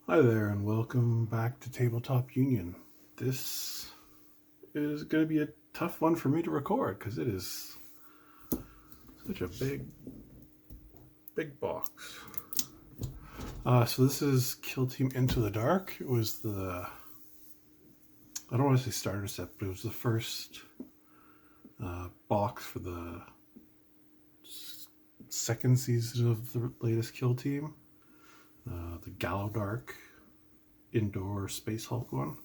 Hi there, and welcome back to Tabletop Union. This is going to be a tough one for me to record because it is such a big box. So this is Kill Team Into the Dark. It was I don't want to say starter set, but it was the first box for the second season of the latest Kill Team. The Gallo Dark indoor Space Hulk one.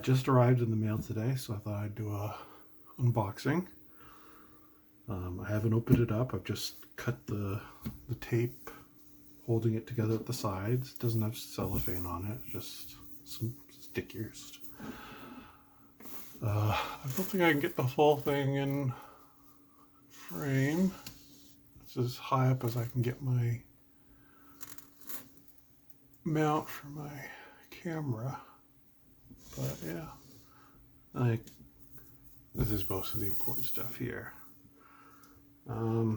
Just arrived in the mail today, so I thought I'd do a unboxing. I haven't opened it up. I've just cut the tape holding it together at the sides. It doesn't have cellophane on it, just some stickers. I don't think I can get the whole thing in frame. It's as high up as I can get my mount for my camera, but yeah, this is most of the important stuff here. I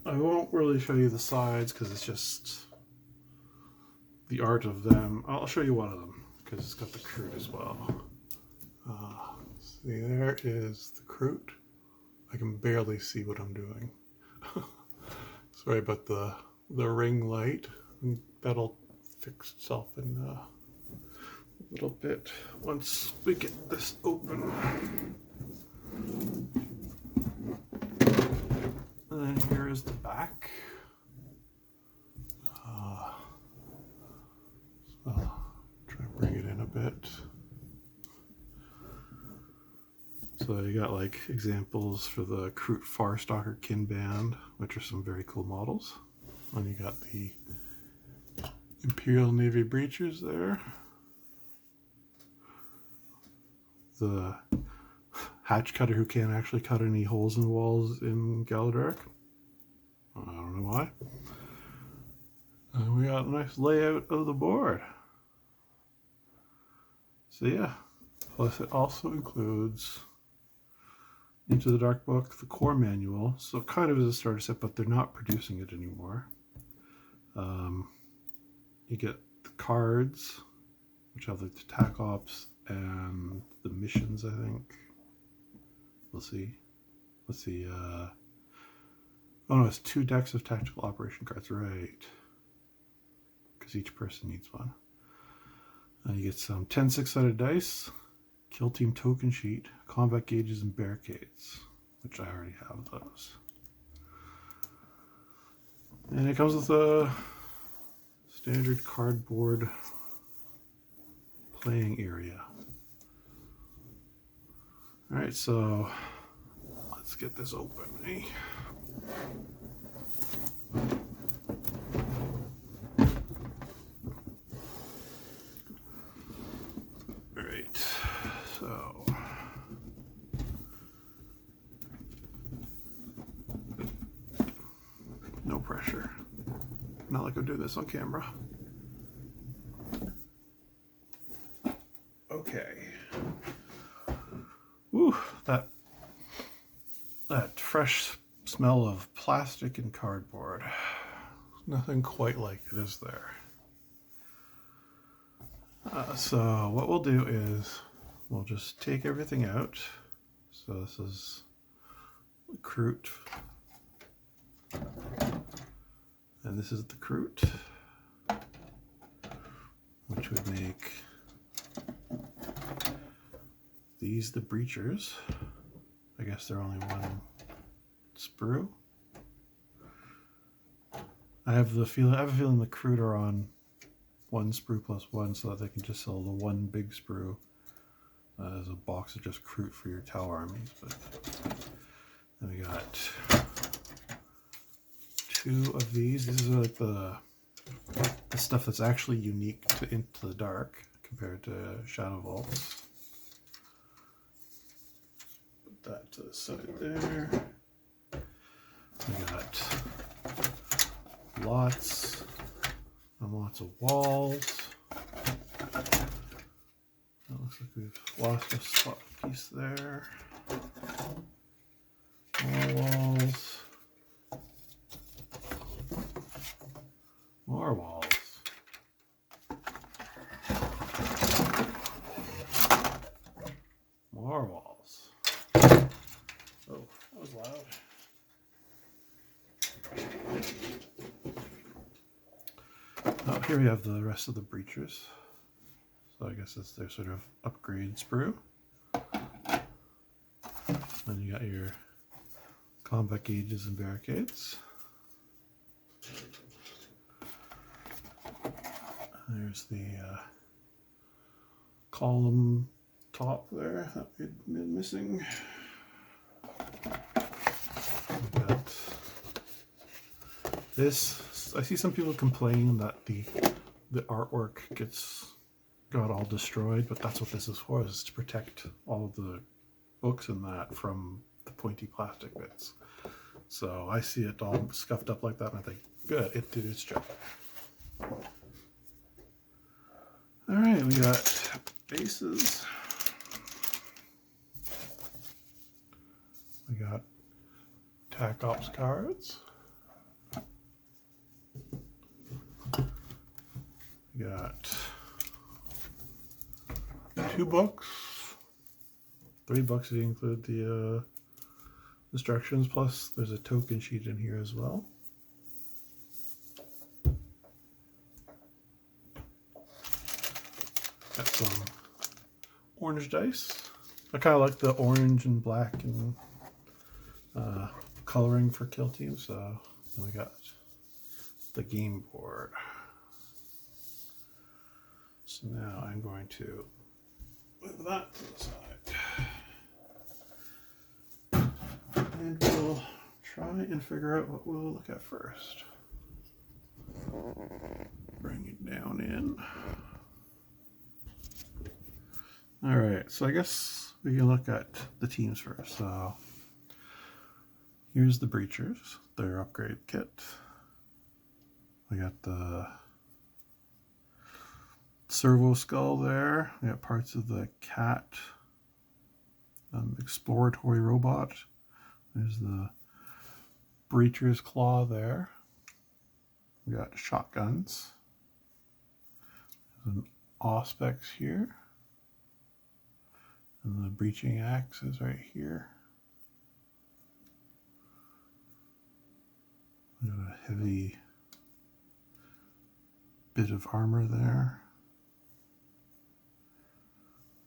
won't really show you the sides because it's just the art of them. I'll show you one of them because it's got the Kroot as well. See, there is the Kroot. I can barely see what I'm doing. Sorry about the ring light. That'll fix itself in a little bit once we get this open. And then here is the back. So try to bring it in a bit. So you got like examples for the Kroot Farstalker Kin Band, which are some very cool models. And you got the Imperial Navy breachers there. The hatch cutter who can't actually cut any holes in the walls in Gallo Dark. I don't know why. And we got a nice layout of the board. So yeah, plus it also includes Into the Dark book, the core manual. So kind of as a starter set, but they're not producing it anymore. You get the cards, which have like the tac ops and the missions, I think. We'll see. Let's see. Oh no, it's 2 decks of tactical operation cards, right? Because each person needs one. You get some 10 6-sided dice, Kill Team token sheet, combat gauges, and barricades, which I already have those. And it comes with a standard cardboard playing area. Alright, so let's get this open. Eh? Alright, so no pressure. Not like I'm doing this on camera. Okay. Woo, that fresh smell of plastic and cardboard. Nothing quite like it, is there? So what we'll do is we'll just take everything out. So this is Kroot. And this is the Kroot, which would make these the breachers. I guess they're only one sprue. I have a feeling the Kroot are on 1 sprue plus 1, so that they can just sell the 1 big sprue as a box of just Kroot for your Tau armies. But then we got 2 of these. These are like the stuff that's actually unique to Into the Dark compared to Shadow Vaults. Put that to the side there. We got lots and lots of walls. That looks like we've lost a spot piece there. More walls. More walls. here we have the rest of the breachers. So I guess it's their sort of upgrade sprue. Then you got your combat gauges and barricades. There's the column top there that we'd been missing. We've got this. I see some people complain that the artwork got all destroyed, but that's what this is for, is to protect all of the books and that from the pointy plastic bits. So I see it all scuffed up like that and I think, good, it did its job. Alright, we got bases. We got Tac Ops cards. We got 2 books. 3 books if you include the instructions, plus there's a token sheet in here as well. Got some orange dice. I kind of like the orange and black and coloring for kill team, so then we got the game board. So now I'm going to move that to the side. And we'll try and figure out what we'll look at first. Bring it down in. Alright, so I guess we can look at the teams first. So here's the breachers, their upgrade kit. We got the servo skull there. We got parts of the cat exploratory robot. There's the breacher's claw there. We got shotguns. There's an auspex here. And the breaching axe is right here. We got a heavy bit of armor there.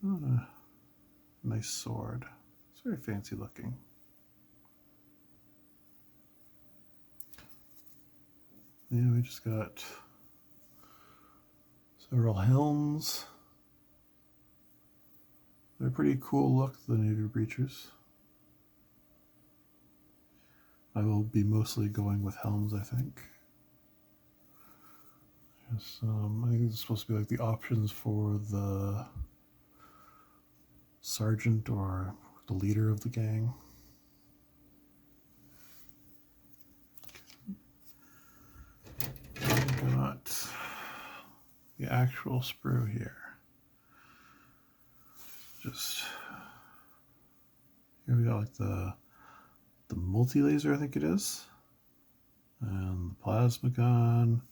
Oh, a nice sword. It's very fancy looking. Yeah, we just got several helms. They're a pretty cool look, the Navy breachers. I will be mostly going with helms, I think. There's, I think it's supposed to be like the options for the sergeant or the leader of the gang. We've got the actual sprue here. Just here we got like the multi-laser, I think it is, and the plasma gun,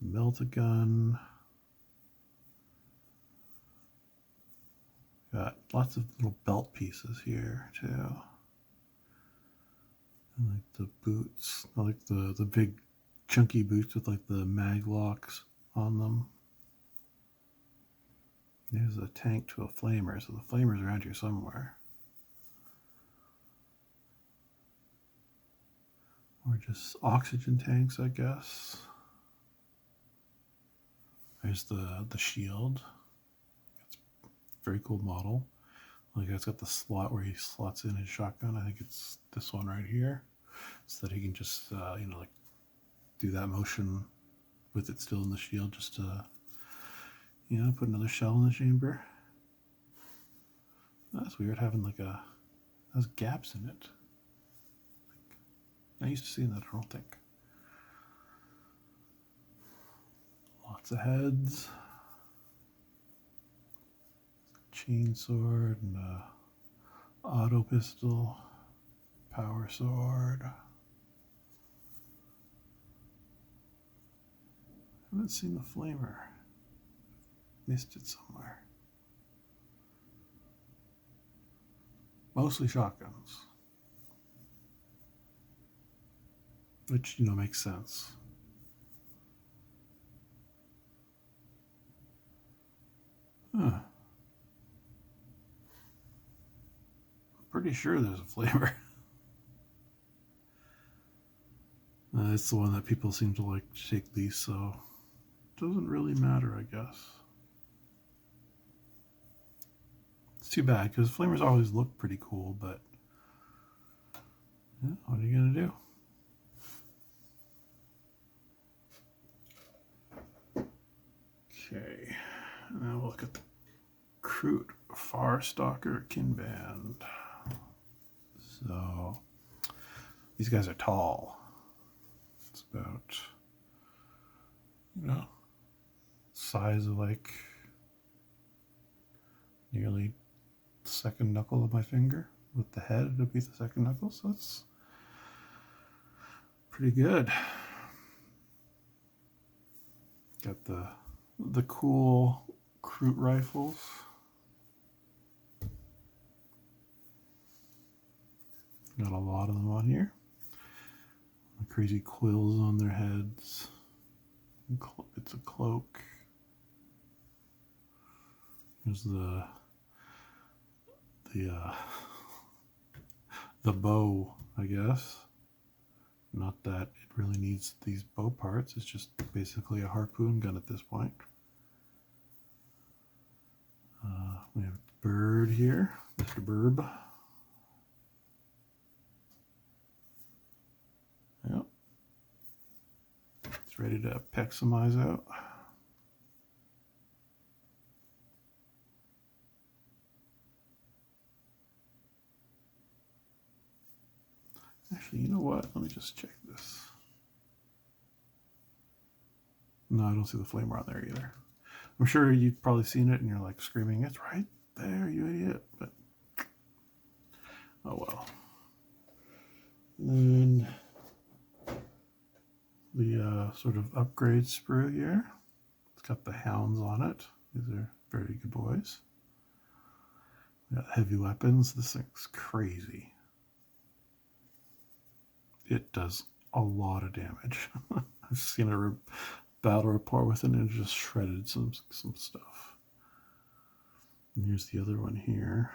the melta gun. Got lots of little belt pieces here too, and like the boots, I like the big chunky boots with like the mag locks on them. There's a tank to a flamer, so the flamer's around here somewhere. Or just oxygen tanks, I guess. There's the shield. It's a very cool model. Like it's got the slot where he slots in his shotgun. I think it's this one right here, so that he can just you know, like do that motion with it still in the shield, just to, you know, put another shell in the chamber. That's weird having like has gaps in it. I used to see that, I don't think. Lots of heads. Chainsword and auto pistol. Power sword. I haven't seen the flamer. Missed it somewhere. Mostly shotguns. Which, you know, makes sense. Huh. Pretty sure there's a flavor. It's the one that people seem to like to take least, so it doesn't really matter, I guess. It's too bad because flamers always look pretty cool, but yeah, what are you gonna do? Okay, now we'll look at the Kroot Farstalker Kinband. So these guys are tall. It's about, size of like nearly the second knuckle of my finger. With the head, it'll be the second knuckle, so that's pretty good. Got the cool Kroot rifles. Got a lot of them on here. The crazy quills on their heads. It's a cloak. There's the bow, I guess. Not that it really needs these bow parts. It's just basically a harpoon gun at this point. We have the bird here, Mr. Burb. Yep. It's ready to peck some eyes out. Actually, you know what? Let me just check this. No, I don't see the flamer on there either. I'm sure you've probably seen it and you're like screaming, "It's right there, you idiot." But oh well. And then the sort of upgrade sprue here. It's got the hounds on it. These are very good boys. We got heavy weapons. This thing's crazy. It does a lot of damage. I've seen a battle report with it and it just shredded some stuff. And here's the other one here.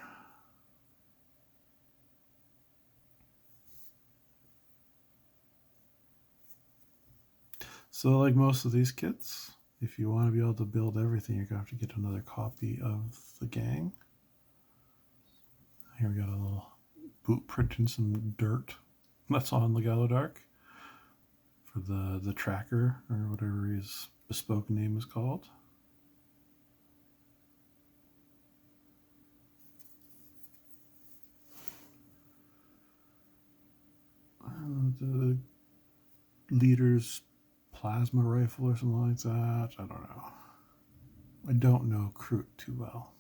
So like most of these kits, if you want to be able to build everything, you're going to have to get another copy of the gang. Here we got a little boot print and some dirt that's on the Gallowdark for the tracker or whatever his bespoke name is called. The leader's plasma rifle or something like that. I don't know. I don't know Kroot too well.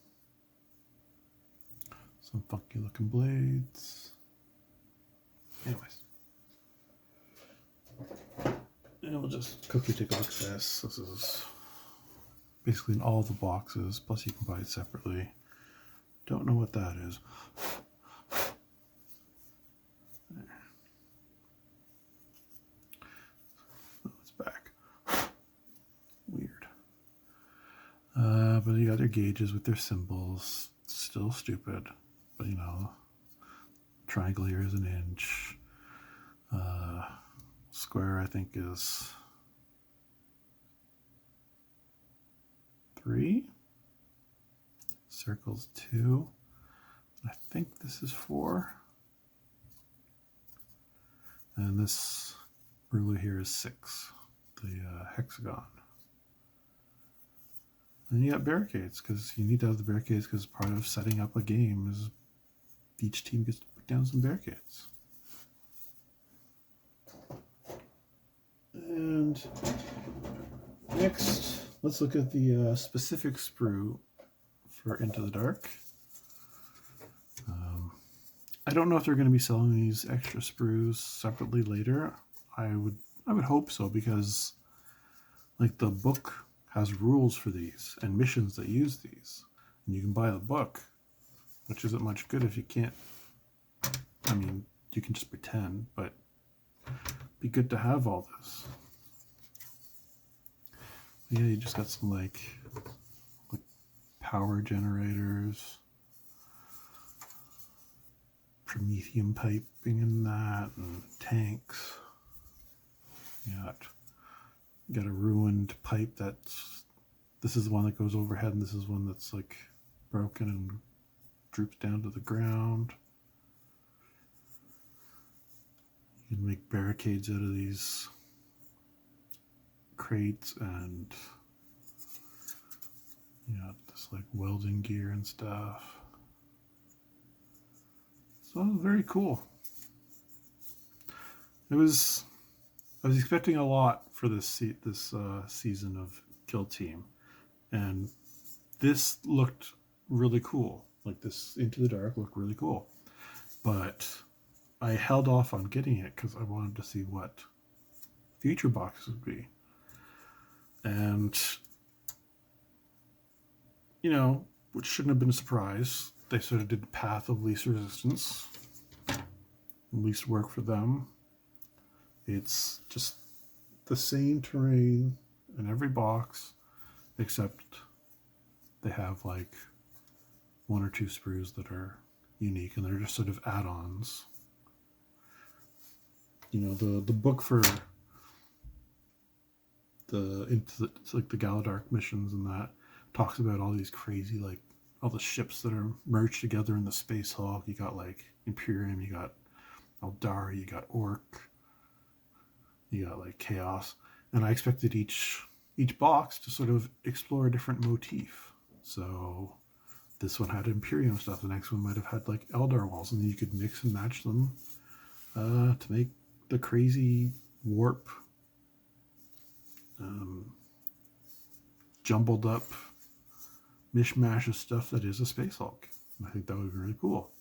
Some funky looking blades. Anyways. And we'll just quickly take a look at this. This is basically in all the boxes, plus you can buy it separately. Don't know what that is. There. Oh, it's back. Weird. But you got their gauges with their symbols. Still stupid, but triangle here is an inch. Square I think is 3. Circle's 2. I think this is 4. And this ruler here is 6. The hexagon. And you got barricades, because you need to have the barricades, because part of setting up a game is each team gets to put down some barricades. And next, let's look at the specific sprue for Into the Dark. I don't know if they're going to be selling these extra sprues separately later. I would hope so, because like the book has rules for these and missions that use these, and you can buy the book, which isn't much good if you can't. I mean, you can just pretend, but it'd be good to have all this. Yeah, you just got some like power generators, Prometheum piping in that, and tanks. Got a ruined pipe this is the one that goes overhead, and this is one that's like broken and droops down to the ground. You can make barricades out of these crates and this like welding gear and stuff. So it was very cool. I was expecting a lot for this season of Kill Team, and this looked really cool. Like this Into the Dark looked really cool, but I held off on getting it because I wanted to see what future boxes would be. And which shouldn't have been a surprise, they sort of did Path of Least Resistance, least work for them. It's just the same terrain in every box, except they have like one or two sprues that are unique, and they're just sort of add-ons. The book for it's like the Galadark missions and that talks about all these crazy, like all the ships that are merged together in the Space Hulk. You got like Imperium, you got Eldari, you got Orc, you got like Chaos, and I expected each box to sort of explore a different motif. So this one had Imperium stuff, the next one might have had like Eldar walls, and then you could mix and match them to make the crazy warp jumbled up mishmash of stuff that is a Space Hulk. I think that would be really cool,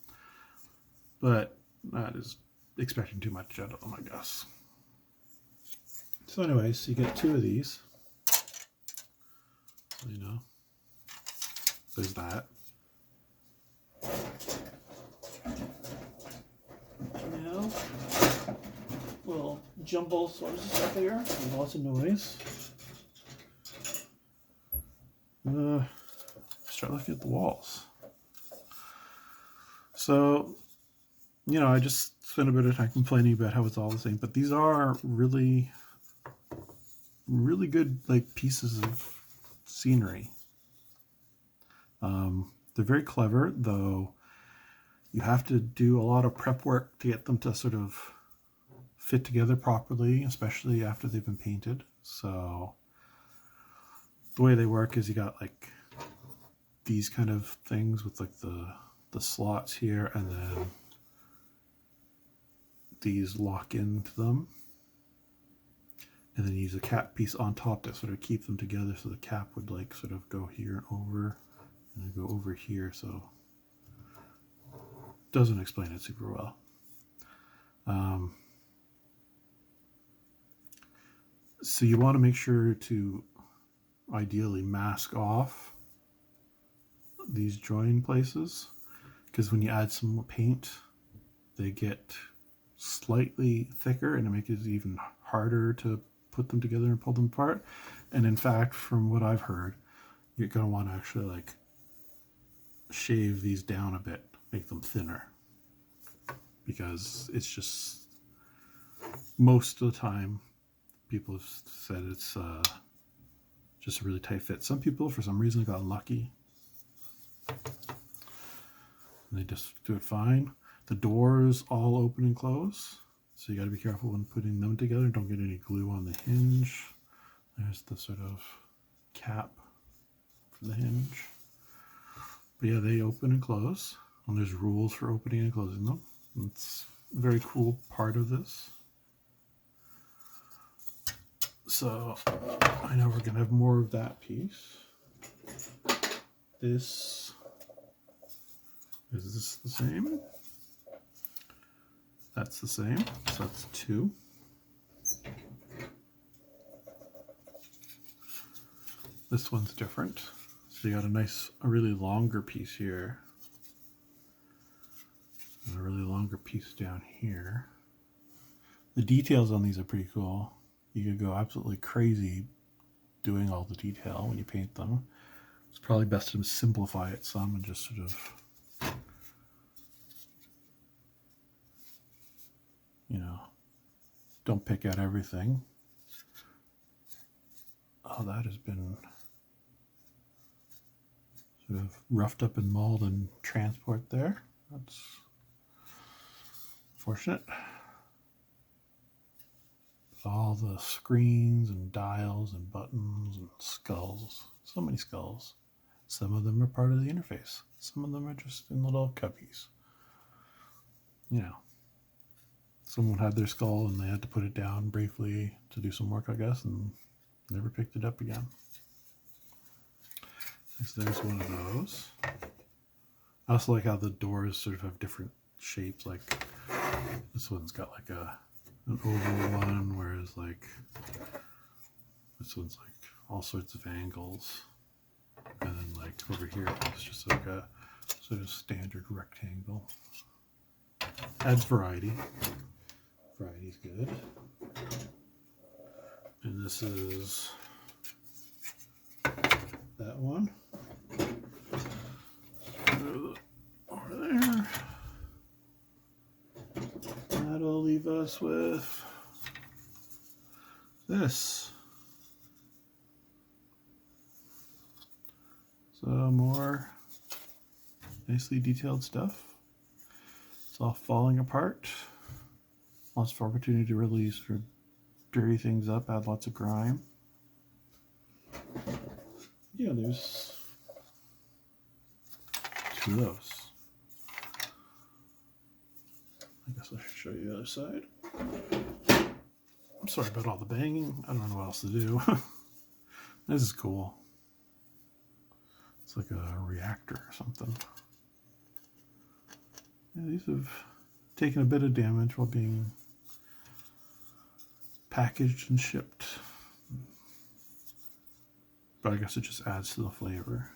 but that is expecting too much out of them, I guess. So anyways, you get two of these. So, there's that. Little jumble sorts of stuff here, and lots of noise. Start looking at the walls. So, I just spent a bit of time complaining about how it's all the same, but these are really, really good like pieces of scenery. They're very clever, though you have to do a lot of prep work to get them to sort of fit together properly, especially after they've been painted. So the way they work is you got like these kind of things with like the slots here, and then these lock into them, and then you use a cap piece on top to sort of keep them together, so the cap would like sort of go here and over, and then go over here. So doesn't explain it super well. So you want to make sure to ideally mask off these join places, because when you add some more paint, they get slightly thicker, and it makes it even harder to put them together and pull them apart. And in fact, from what I've heard, you're going to want to actually like shave these down a bit, make them thinner, because it's just, most of the time people have said it's just a really tight fit. Some people, for some reason, got lucky and they just do it fine. The doors all open and close, so you got to be careful when putting them together. Don't get any glue on the hinge. There's the sort of cap for the hinge. But yeah, they open and close, and there's rules for opening and closing them. It's a very cool part of this. So I know we're gonna have more of that piece. Is this the same? That's the same, so that's 2. This one's different. So you got a really longer piece here, and a really longer piece down here. The details on these are pretty cool. You could go absolutely crazy doing all the detail when you paint them. It's probably best to simplify it some and just sort of, you know, don't pick out everything. Oh, that has been sort of roughed up in mold and transport there. That's unfortunate. All the screens and dials and buttons and skulls. So many skulls. Some of them are part of the interface. Some of them are just in little cubbies. You know, someone had their skull and they had to put it down briefly to do some work, I guess, and never picked it up again. So there's one of those. I also like how the doors sort of have different shapes. Like this one's got like an oval one, whereas like this one's like all sorts of angles. And then like over here it's just like a sort of standard rectangle. Adds variety. Variety's good. And this is that one. Over there. That'll leave us with this. So more nicely detailed stuff. It's all falling apart. Lots of opportunity to really sort of dirty things up, add lots of grime. Yeah, there's two of those. I guess I should show you the other side. I'm sorry about all the banging. I don't know what else to do. This is cool. It's like a reactor or something. Yeah, these have taken a bit of damage while being packaged and shipped. But I guess it just adds to the flavor.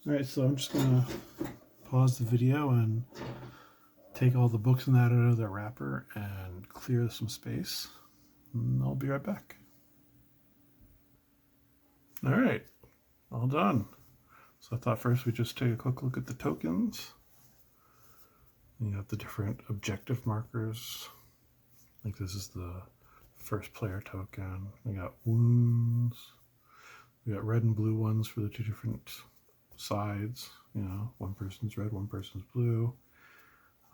Alright, so I'm just going to pause the video and take all the books and that out of their wrapper and clear some space. And I'll be right back. Alright, all done. So I thought first we'd just take a quick look at the tokens. You have the different objective markers. Like this is the first player token. We got wounds. We got red and blue ones for the two different sides. You know, one person's red, one person's blue.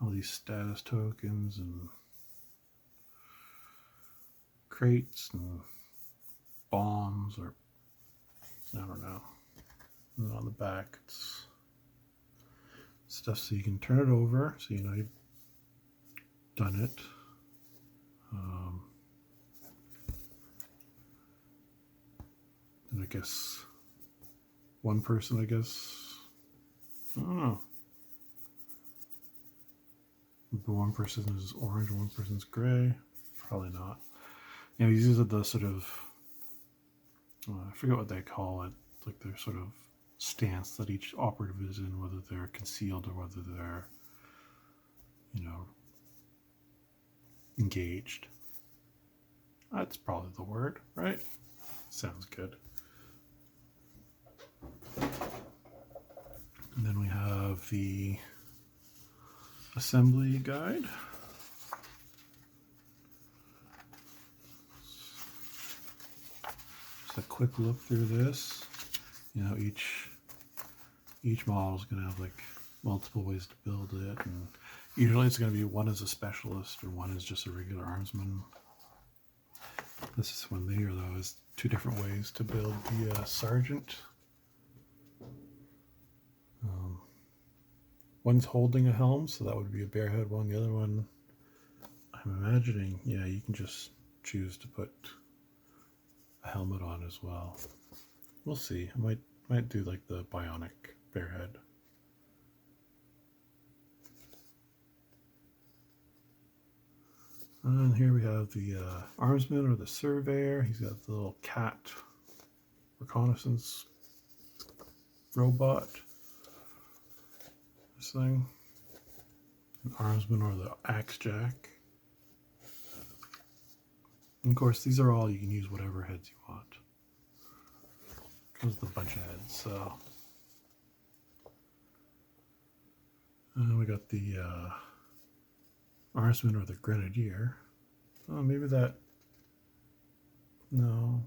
All these status tokens and crates and bombs, or I don't know. And then on the back, it's stuff so you can turn it over so you know you've done it. And I guess one person, I don't know. The one person is orange, one person's gray. Probably not. You know, these are the sort of, I forget what they call it, like their sort of stance that each operative is in, whether they're concealed or whether they're, you know, engaged. That's probably the word, right? Sounds good. And then we have the assembly guide. Just a quick look through this. You know, each model is going to have like multiple ways to build it, and usually it's going to be one is a specialist or one is just a regular armsman. This is one here though, is two different ways to build the sergeant. One's holding a helm, so that would be a barehead one. The other one, I'm imagining, yeah, you can just choose to put a helmet on as well. We'll see. I might do like the bionic barehead. And here we have the armsman or the surveyor. He's got the little cat reconnaissance robot. This thing. An armsman or the axe jack. And of course, these are all, you can use whatever heads you want. was the bunch of heads. So we got the Arsman or the Grenadier. Oh, maybe that. No.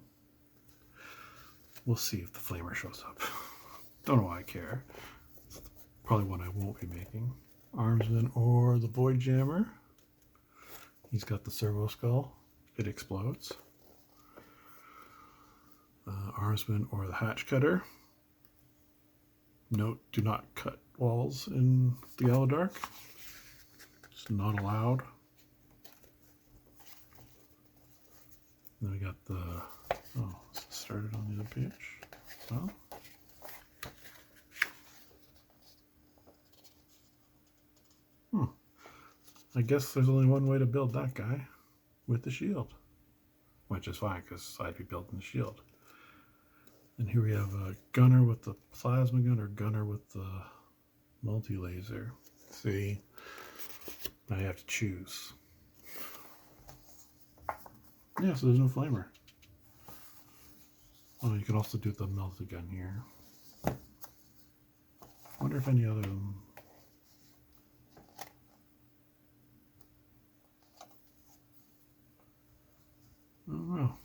We'll see if the Flamer shows up. Don't know why I care. It's probably one I won't be making. Armsman or the Void Jammer. He's got the servo skull. It explodes. Armsman or the Hatch Cutter. Note, do not cut walls in the Gallowdark. It's not allowed. Then we got the, oh, it started on the other page. Well, I guess there's only one way to build that guy, with the shield. Which is fine, because I'd be building the shield. And here we have a gunner with the plasma gun or gunner with the multi-laser. See, now you have to choose. Yeah, so there's no flamer. Oh, you can also do the melted gun here. I wonder if any other of them. I don't know.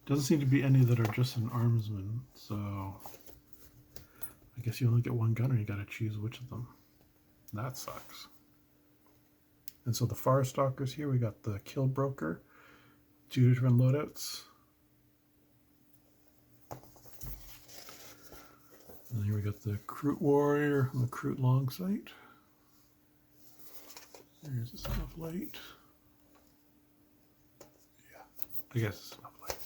Doesn't seem to be any that are just an armsman, so I guess you only get one gunner, you gotta choose which of them. That sucks. And so the Far Stalkers here, we got the Kill Broker, 2 different loadouts. And here we got the Kroot Warrior and the Kroot Longsight. There's this enough light. Yeah, I guess it's enough light.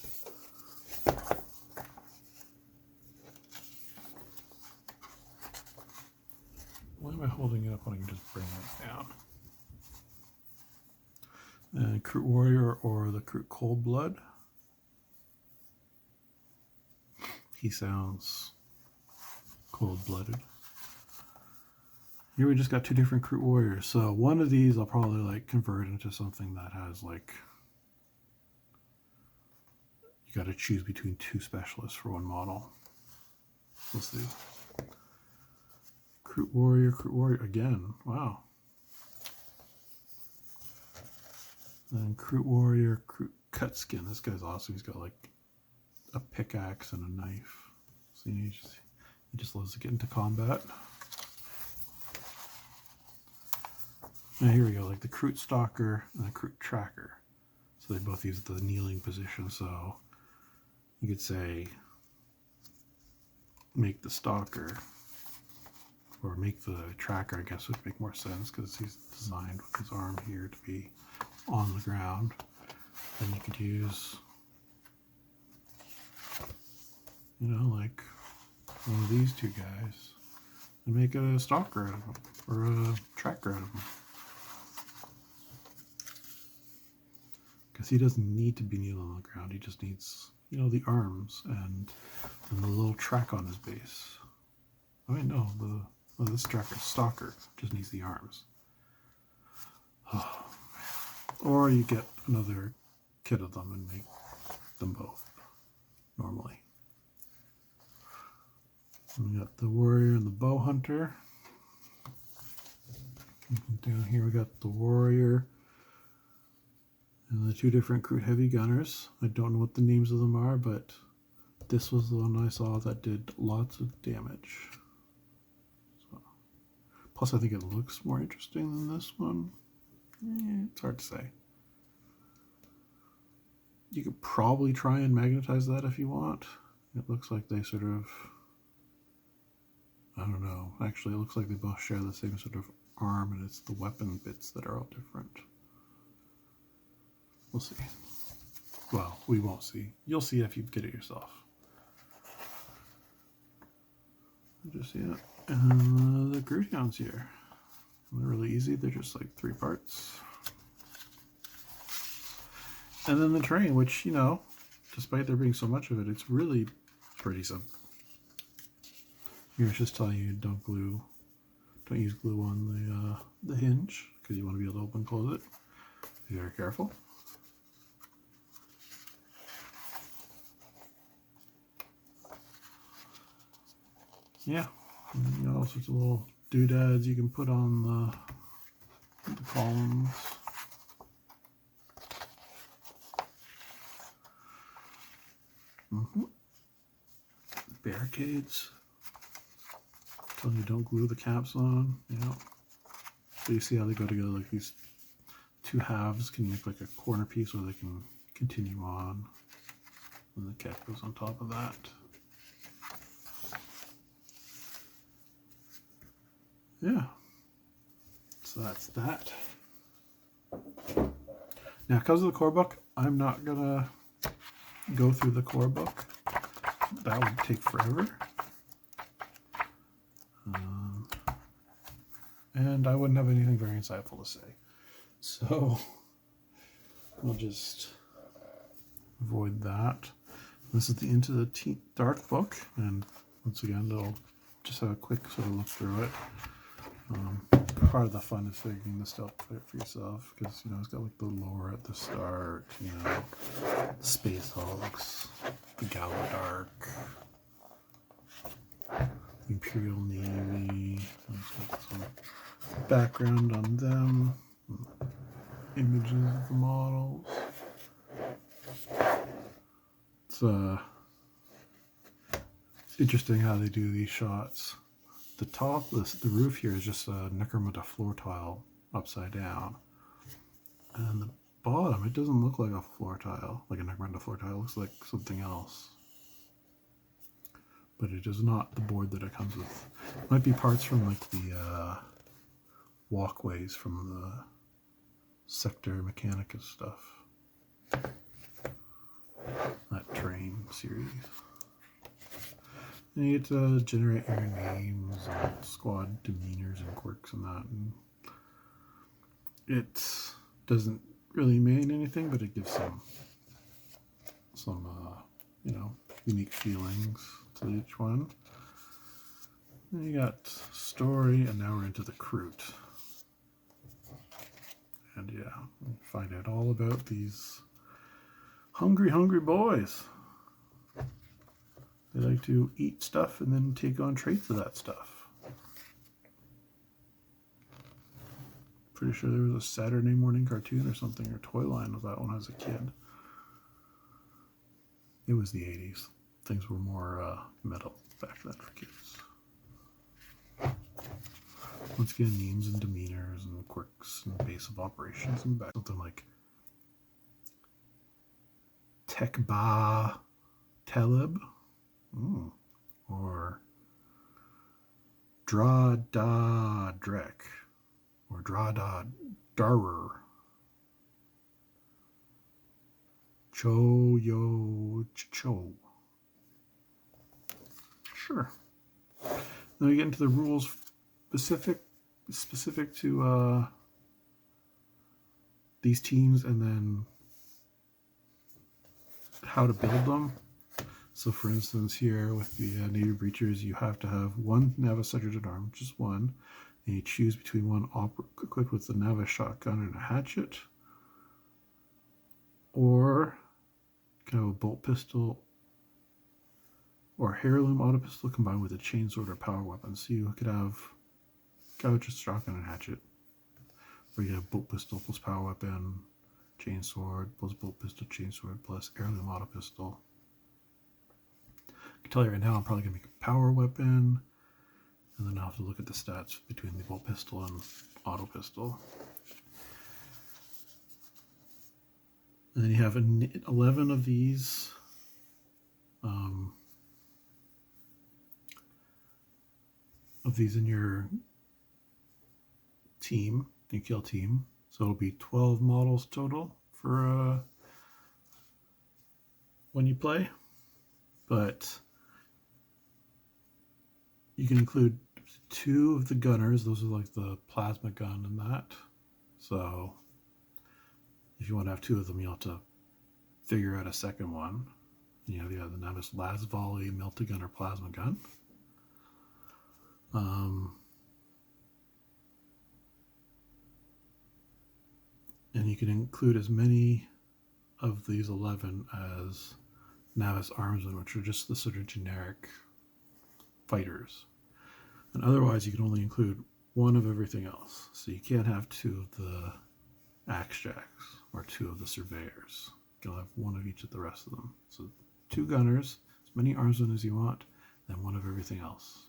Why am I holding it up when I can just bring it down? And Kroot Warrior or the Kroot Coldblood. He sounds cold-blooded. Here we just got 2 different Kroot Warriors. So one of these I'll probably like convert into something that has like, you got to choose between 2 specialists for one model. We'll see. Kroot Warrior again. Wow. And Kroot Warrior, Kroot Cutskin. This guy's awesome. He's got like a pickaxe and a knife. So he just loves to get into combat. Now here we go, like the Kroot Stalker and the Kroot Tracker. So they both use the kneeling position. So you could say make the Stalker, or make the Tracker, I guess would make more sense because he's designed with his arm here to be on the ground. Then you could use, you know, like one of these 2 guys and make a Stalker out of him, or a Tracker out of him. Because he doesn't need to be kneeling on the ground, he just needs, you know, the arms and the little track on his base. I mean, no, this Tracker Stalker just needs the arms. Oh. Or you get another kit of them and make them both normally. And we got the Warrior and the Bow Hunter. Down here we got the Warrior and the 2 different Kroot Heavy Gunners. I don't know what the names of them are, but this was the one I saw that did lots of damage. So, plus I think it looks more interesting than this one. It's hard to say. You could probably try and magnetize that if you want. It looks like they sort of, I don't know. Actually, it looks like they both share the same sort of arm, and it's the weapon bits that are all different. We'll see. Well, we won't see. You'll see if you get it yourself. Just see it. And the Groot Hounds here. They're really easy. They're just like 3 parts. And then the train, which, you know, despite there being so much of it, it's really pretty simple. Here it's just telling you don't use glue on the hinge, because you want to be able to open and close it. Be very careful. yeah, you got all sorts of little doodads you can put on the columns. Barricades. Telling you don't glue the caps on. Yeah. So you see how they go together, like these two halves can make like a corner piece, or they can continue on. And the cap goes on top of that. Yeah. So that's that. Now, because of the core book, I'm not gonna go through the core book. That would take forever. And I wouldn't have anything very insightful to say. So we'll just avoid that. This is the Into the Dark book, and once again, I'll just have a quick sort of look through it. Part of the fun is figuring this out for yourself, because you know it's got like the lore at the start, you know, Space Hulks, the Galadark, the Imperial Navy. Let's get some background on them, images of the models. It's interesting how they do these shots. The top, the roof here is just a Necromunda floor tile upside down. And the bottom, it doesn't look like a floor tile, like a Necromunda floor tile. It looks like something else. But it is not the board that it comes with. It might be parts from like the walkways from the Sector Mechanicus stuff. That train series. And you get to generate your names and squad demeanors and quirks and that. And it doesn't really mean anything, but it gives some you know, unique feelings to each one. And you got story, and now we're into the Crute. And yeah, we find out all about these hungry boys. They like to eat stuff and then take on traits of that stuff. Pretty sure there was a Saturday morning cartoon or something, or toy line of that when I was a kid. It was the 80s. Things were more metal back then for kids. Once again, names and demeanors and quirks and base of operations and back. Something like Tekba Teleb. Or Dra Da Drek, or Dra Da Darer, Cho Yo Cho. Sure. Then we get into the rules specific to these teams, and then how to build them. So for instance, here with the Navy Breachers, you have to have one Navis Sergeant at Arms, just one, and you choose between one equipped with the Navis shotgun and a hatchet, or you can have a bolt pistol or heirloom auto pistol combined with a chainsword or power weapon. So you could have just shotgun and hatchet, or you have bolt pistol plus power weapon, chainsword plus bolt pistol, chainsword plus heirloom auto pistol. I can tell you right now, I'm probably going to make a power weapon, and then I'll have to look at the stats between the bolt pistol and auto pistol. And then you have 11 of these in your team, your kill team. So it'll be 12 models total for when you play, but you can include 2 of the gunners. Those are like the plasma gun and that. So if you want to have 2 of them, you'll have to figure out a second one. You have the Navis Las Volley multi-gun or plasma gun. And you can include as many of these 11 as Navis Armsmen, which are just the sort of generic fighters. And otherwise, you can only include one of everything else. So you can't have two of the axe jacks or two of the surveyors. You'll have one of each of the rest of them. So 2 gunners, as many armsmen as you want, then one of everything else.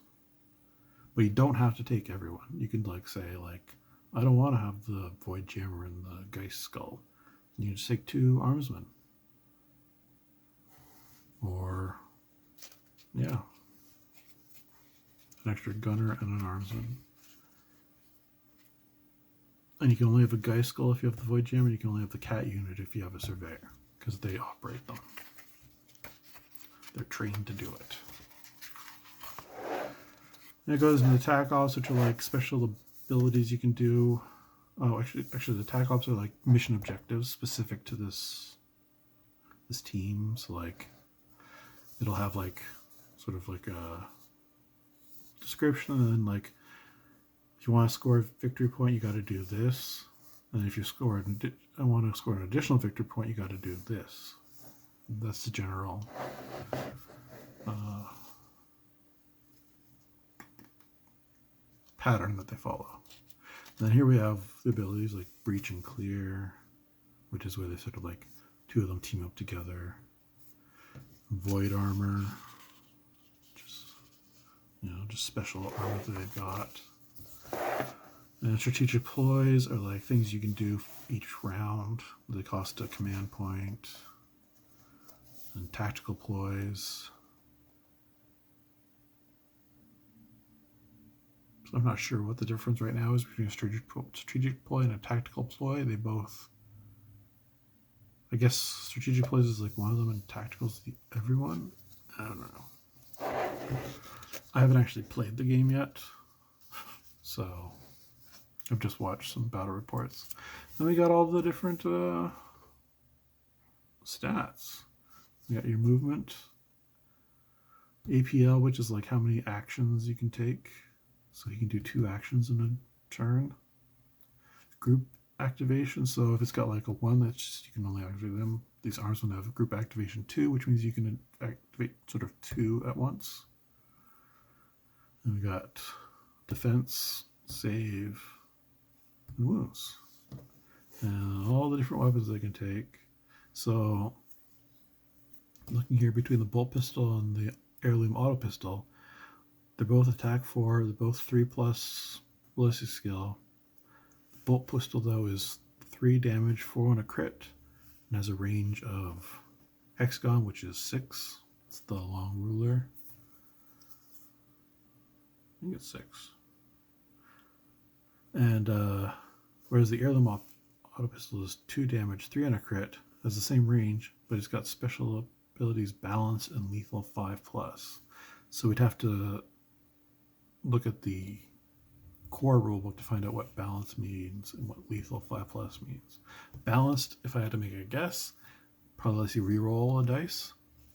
But you don't have to take everyone. You can say I don't want to have the Void Jammer and the Geist Skull. You can just take 2 armsmen. Or yeah, an extra gunner and an armsman. And you can only have a Geist Skull if you have the Void Jammer. You can only have the Cat unit if you have a Surveyor, because they operate them. They're trained to do it. And it goes into attack ops, which are special abilities you can do. Oh, actually, the attack ops are mission objectives specific to this team. So it'll have sort of a description, and then if you want to score a victory point, you got to do this. And if you I want to score an additional victory point, you got to do this. That's the general pattern that they follow. And then here we have the abilities like Breach and Clear, which is where they sort of 2 of them team up together. Void Armor, which is, just special armor that they've got. And strategic ploys are things you can do each round. They cost a command point. And tactical ploys. So I'm not sure what the difference right now is between a strategic ploy and a tactical ploy. They both, I guess strategic ploys is one of them and tactical is the everyone. I don't know. I haven't actually played the game yet, so I've just watched some battle reports. Then we got all the different stats. You got your movement, APL, which is how many actions you can take. So you can do 2 actions in a turn. Group activation. So if it's got a 1, that's just, you can only activate them. These arms will have group activation 2, which means you can activate sort of 2 at once. And we got defense, save, and wounds. And all the different weapons they can take. So looking here between the bolt pistol and the heirloom auto pistol, they're both attack 4, they're both 3+ ballistic skill. The bolt pistol though is 3 damage, 4 on a crit, and has a range of hexagon, which is 6. It's the long ruler. I think it's 6. And whereas the heirloom auto pistol is 2 damage, 3 on a crit, has the same range, but it's got special abilities balance and lethal 5+. So we'd have to look at the core rulebook to find out what balance means and what lethal 5+ means. Balanced, if I had to make a guess, probably lets you re-roll a dice.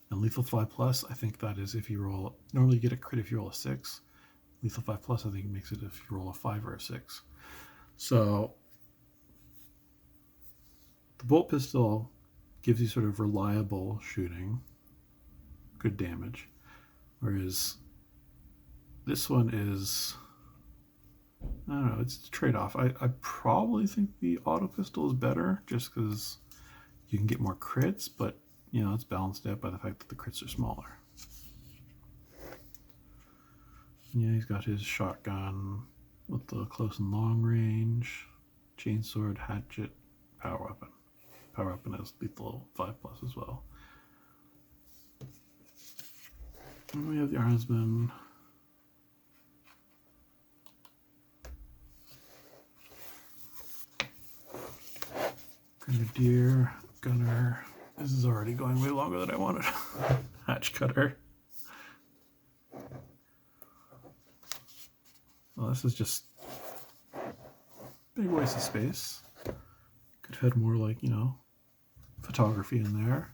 And lethal 5+, I think that is if you roll, normally you get a crit if you roll a 6. Lethal 5+, I think it makes it if you roll a 5 or a 6. So the bolt pistol gives you sort of reliable shooting, good damage, whereas this one is, I don't know, it's a trade-off. I probably think the auto pistol is better just because you can get more crits, but it's balanced out by the fact that the crits are smaller. Yeah, he's got his shotgun with the close and long range, chainsword, hatchet, power weapon. Power weapon has lethal 5+ as well. And we have the armsman. Grenadier, gunner. This is already going way longer than I wanted. Hatch cutter. Well, this is just big waste of space. Could have had more photography in there.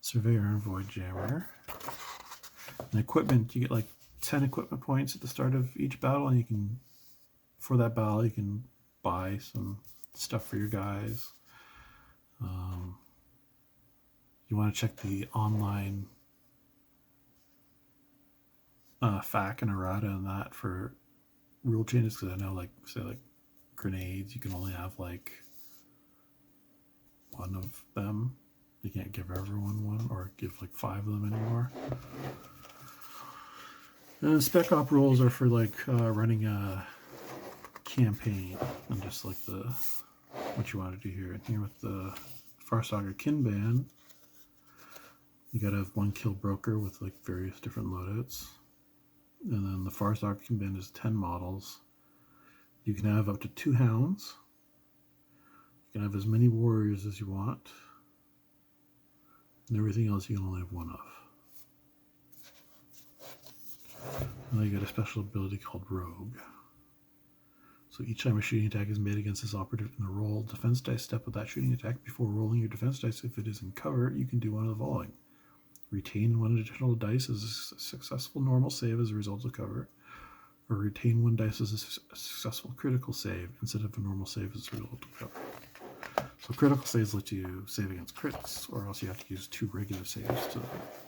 Surveyor and Void Jammer. And equipment, you get 10 equipment points at the start of each battle, and you can, for that battle, you can buy some stuff for your guys. You want to check the online FAQ and errata and that for rule changes, because I know, like, say, like grenades, you can only have like one of them. You can't give everyone one or give like 5 of them anymore. And spec op rules are for like running a campaign and just like what you want to do here. And here with the Farsaga Kinban, you gotta have 1 kill broker with like various different loadouts. And then the Farsaga Kinban is 10 models. You can have up to 2 hounds. You can have as many warriors as you want. And everything else you can only have 1 of. Now you got a special ability called Rogue. So each time a shooting attack is made against this operative in the roll defense dice step of that shooting attack, before rolling your defense dice, if it is in cover, you can do one of the following. Retain 1 additional dice as a successful normal save as a result of cover, or retain 1 dice as a successful critical save instead of a normal save as a result of cover. So critical saves let you save against crits, or else you have to use 2 regular saves to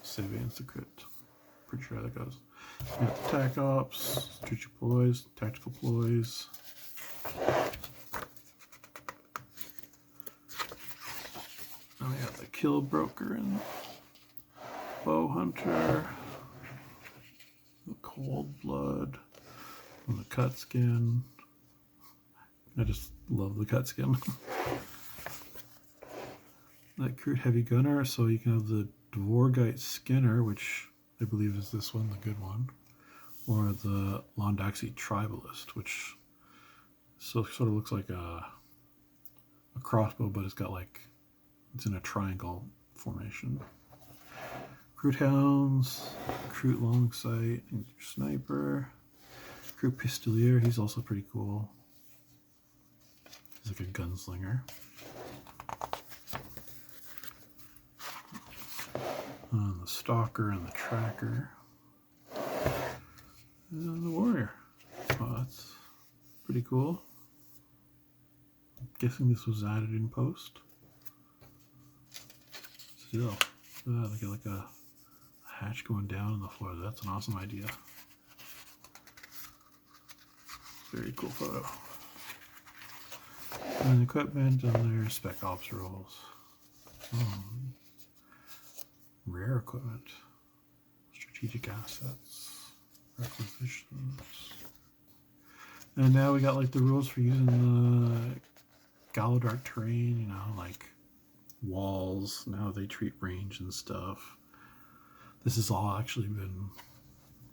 save against the crit. Pretty sure how that goes. You got attack ops, strategic ploys, tactical ploys. Now we got the kill broker and bow hunter, the cold blood, and the cut skin. I just love the cut skin. That crude heavy gunner, so you can have the Dvorgite Skinner, which I believe is this one, the good one, or the Londaxi Tribalist, which sort of looks like a crossbow, but it's got like, it's in a triangle formation. Recruit hounds, recruit long sight, and your sniper. Recruit pistolier, he's also pretty cool. He's like a gunslinger. The stalker and the tracker. And the warrior. Oh, that's pretty cool. I'm guessing this was added in post. Still, like a hatch going down on the floor. That's an awesome idea. Very cool photo. And equipment and their spec ops rules. Rare equipment. Strategic assets. Requisitions. And now we got like the rules for using the Galadark terrain, you know, like walls, and how they treat range and stuff. This has all actually been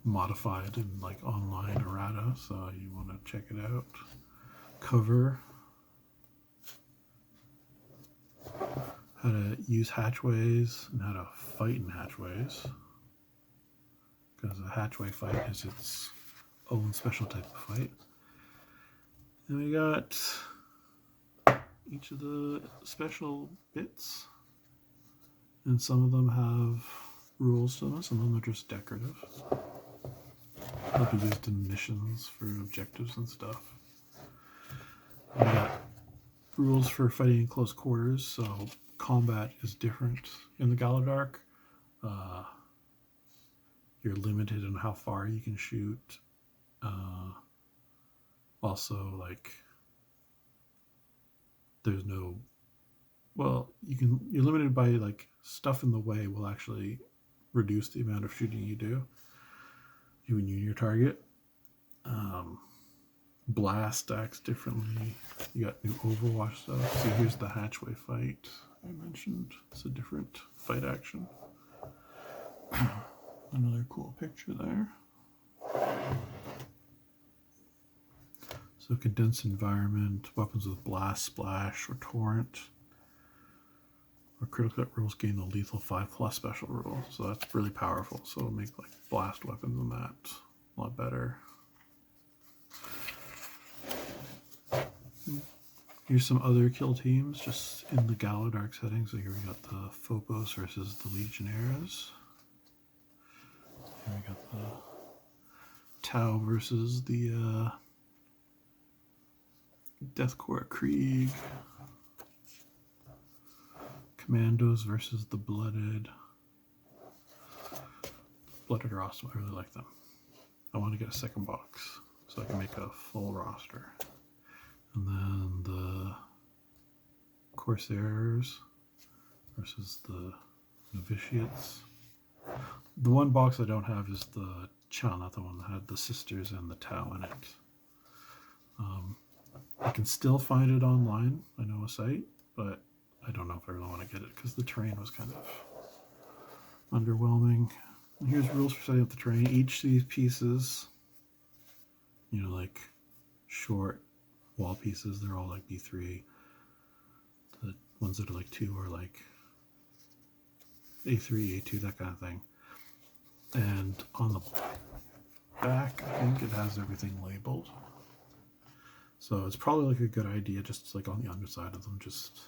modified in like online errata, so you want to check it out. Cover. How to use hatchways and how to fight in hatchways. Because a hatchway fight is its own special type of fight. And we got each of the special bits. And some of them have rules to them, some of them are just decorative. They'll be used in missions for objectives and stuff. We got rules for fighting in close quarters, so combat is different in the Galadark. You're limited on how far you can shoot. Also, like, there's no, well, you're limited by like stuff in the way will actually reduce the amount of shooting you do when you and your target. Blast acts differently. You got new Overwatch stuff. See, here's the hatchway fight I mentioned. It's a different fight action. Another cool picture there. So condensed environment, weapons with blast, splash, or torrent. Or critical hit rules gain the lethal 5+ special rule. So that's really powerful. So it'll make like blast weapons and that a lot better. Here's some other kill teams just in the Galadark setting. So here we got the Phobos versus the Legionnaires. Here we got the Tau versus the Deathcore Krieg. Commandos versus the Blooded. Blooded are awesome. I really like them. I want to get a second box so I can make a full roster. And then the Corsairs versus the Novitiates. The one box I don't have is the Chow, not the one that had the Sisters and the Tau in it. I can still find it online. I know a site, but I don't know if I really want to get it because the terrain was kind of underwhelming. And here's rules for setting up the terrain. Each of these pieces, you know, like short wall pieces, they're all like B3. The ones that are like 2 are like A3, A2, that kind of thing. And on the back, I think it has everything labeled. So it's probably like a good idea, just like on the underside of them, just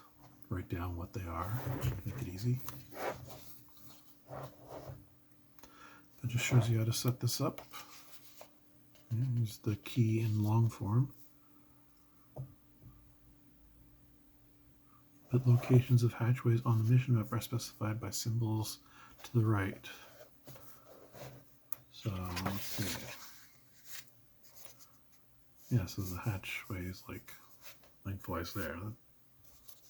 write down what they are, make it easy. It just shows you how to set this up. Here's the key in long form. The locations of hatchways on the mission map are specified by symbols to the right. So let's see. Yeah, so the hatchway is like lengthwise there. That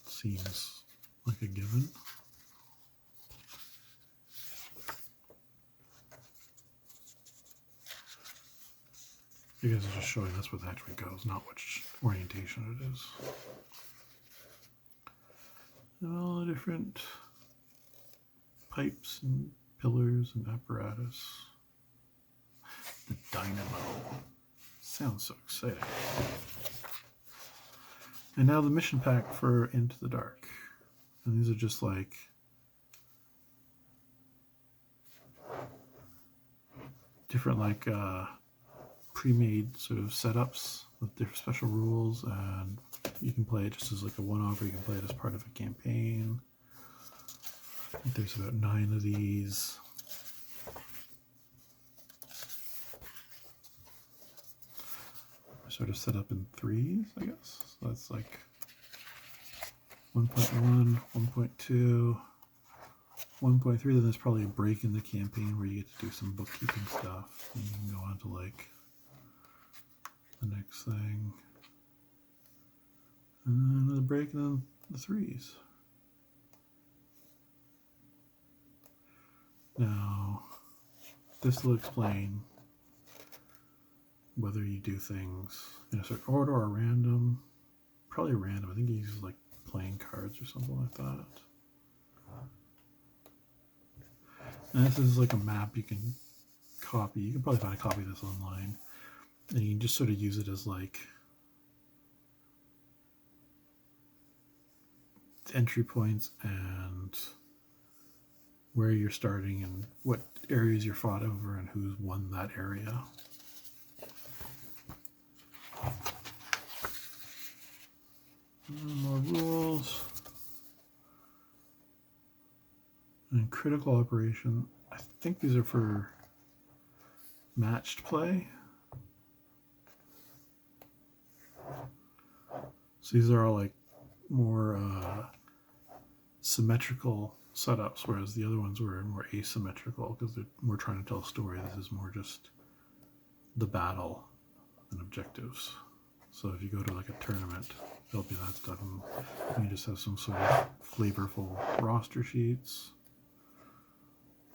seems like a given. You guys are just showing us where the hatchway goes, not which orientation it is. And all the different pipes and pillars and apparatus. The dynamo. Sounds so exciting. And now the mission pack for Into the Dark. And these are just like different like pre-made sort of setups with different special rules, and you can play it just as like a one-off, or you can play it as part of a campaign. I think there's about 9 of these. Sort of set up in 3s, I guess. So that's like 1.1, 1.2, 1.3. Then there's probably a break in the campaign where you get to do some bookkeeping stuff. And you can go on to like the next thing. And then another break, and then the 3s. Now, this will explain whether you do things in a certain order or random. Probably random. I think he uses like playing cards or something like that. And this is like a map you can copy. You can probably find a copy of this online. And you can just sort of use it as like entry points and where you're starting and what areas you're fought over and who's won that area. More rules. And critical operation. I think these are for matched play. So these are all like more symmetrical setups, whereas the other ones were more asymmetrical because we're trying to tell a story. This is more just the battle and objectives. So if you go to like a tournament, there'll be that stuff, and you just have some sort of flavorful roster sheets.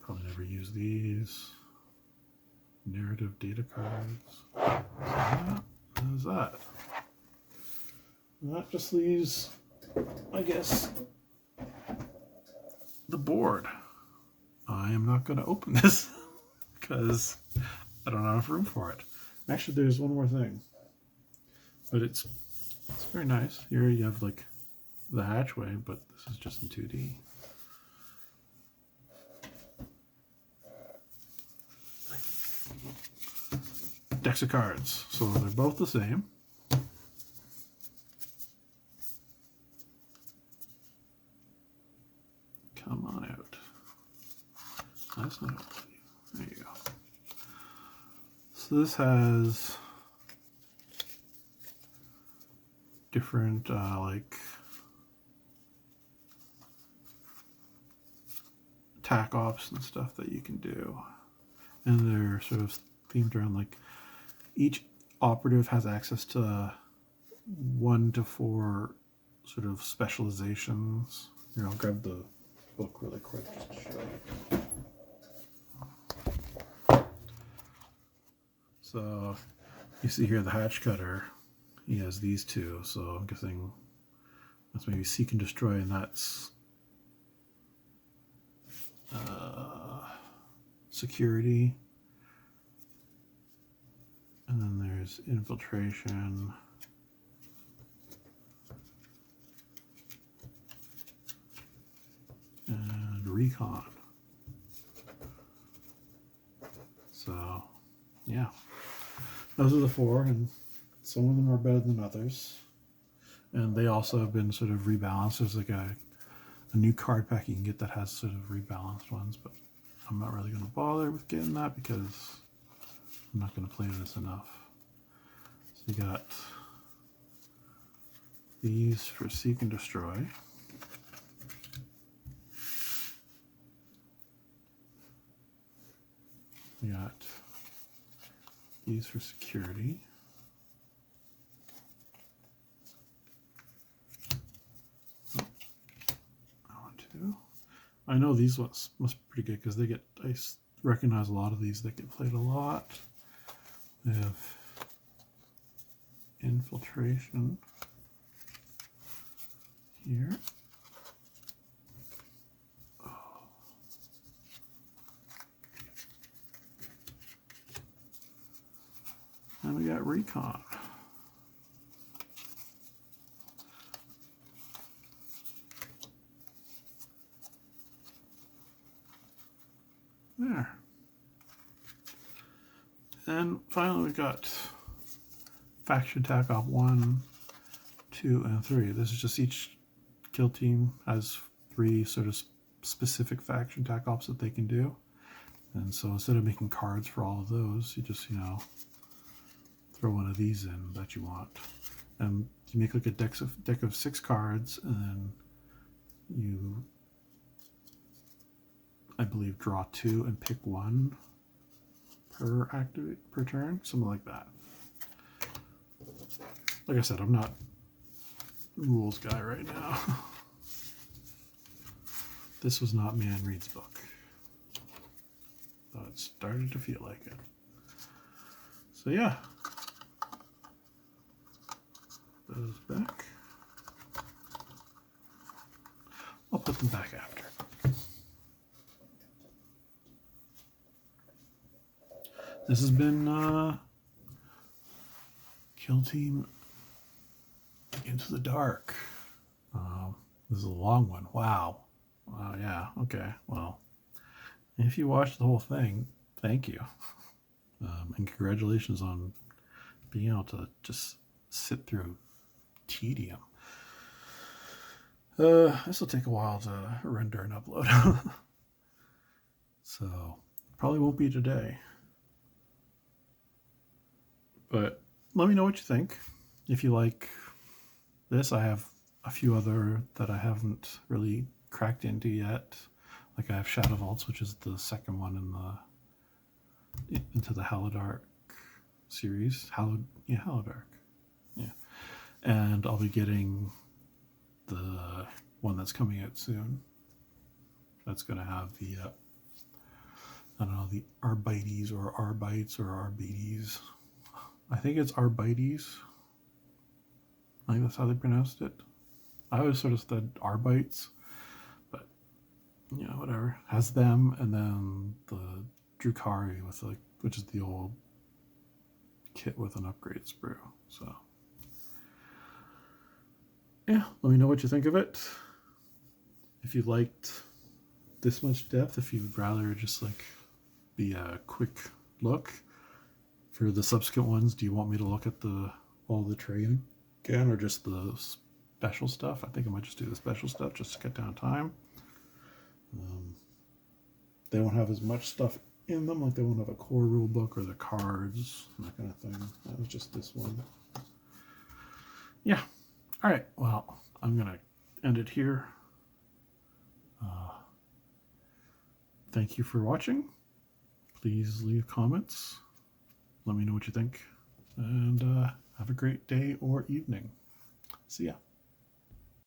Probably never use these. Narrative data cards. So there's that. And that just leaves, I guess, the board. I am not going to open this because I don't have enough room for it. Actually, there's one more thing. But it's very nice. Here you have like the hatchway, but this is just in 2D. Decks of cards. So they're both the same. Come on out. That's not open. There you go. So this has different like attack ops and stuff that you can do, and they're sort of themed around like each operative has access to 1 to 4 sort of specializations. Here, I'll grab the book really quick just to show you. So you see here the hatch cutter, he has these two, so I'm guessing that's maybe seek and destroy, and that's security. And then there's infiltration. And recon. So, yeah. Those are the 4, and some of them are better than others. And they also have been sort of rebalanced. There's like a new card pack you can get that has sort of rebalanced ones, but I'm not really going to bother with getting that because I'm not going to play this enough. So you got these for seek and destroy. We got these for security. I know these ones must be pretty good because they get, I recognize a lot of these that get played a lot. They have infiltration here. And we got recon. There. And finally we got faction tac op 1, 2, and 3. This is just each kill team has 3 sort of specific faction tac ops that they can do. And so instead of making cards for all of those, you just, throw one of these in that you want. And you make like a deck of 6 cards, and then you, I believe, draw 2 and pick 1 per turn, something like that. Like I said, I'm not rules guy right now. This was not Man Reed's book, but it started to feel like it. So yeah, those back. I'll put them back after. This has been Kill Team Into the Dark. This is a long one. Wow. Yeah, okay. Well, if you watched the whole thing, thank you. And congratulations on being able to just sit through tedium. This will take a while to render and upload. So, probably won't be today. But let me know what you think. If you like this, I have a few other that I haven't really cracked into yet. Like I have Shadow Vaults, which is the second one in the into the Hallowdark series. Hallowdark. Yeah. And I'll be getting the one that's coming out soon. That's going to have the I don't know, the Arbites or Arbites or Arbites. I think it's Arbites. I think that's how they pronounced it. I always sort of said Arbites, but whatever. Has them, and then the Drukhari with which is the old kit with an upgrade sprue. So yeah, let me know what you think of it. If you liked this much depth, if you'd rather just be a quick look. For the subsequent ones, do you want me to look at all the trade again, or just the special stuff? I think I might just do the special stuff just to cut down time. They won't have as much stuff in them, like they won't have a core rule book or the cards, that kind of thing. That was just this one. Yeah. All right. Well, I'm going to end it here. Thank you for watching. Please leave comments. Let me know what you think, and have a great day or evening. See ya.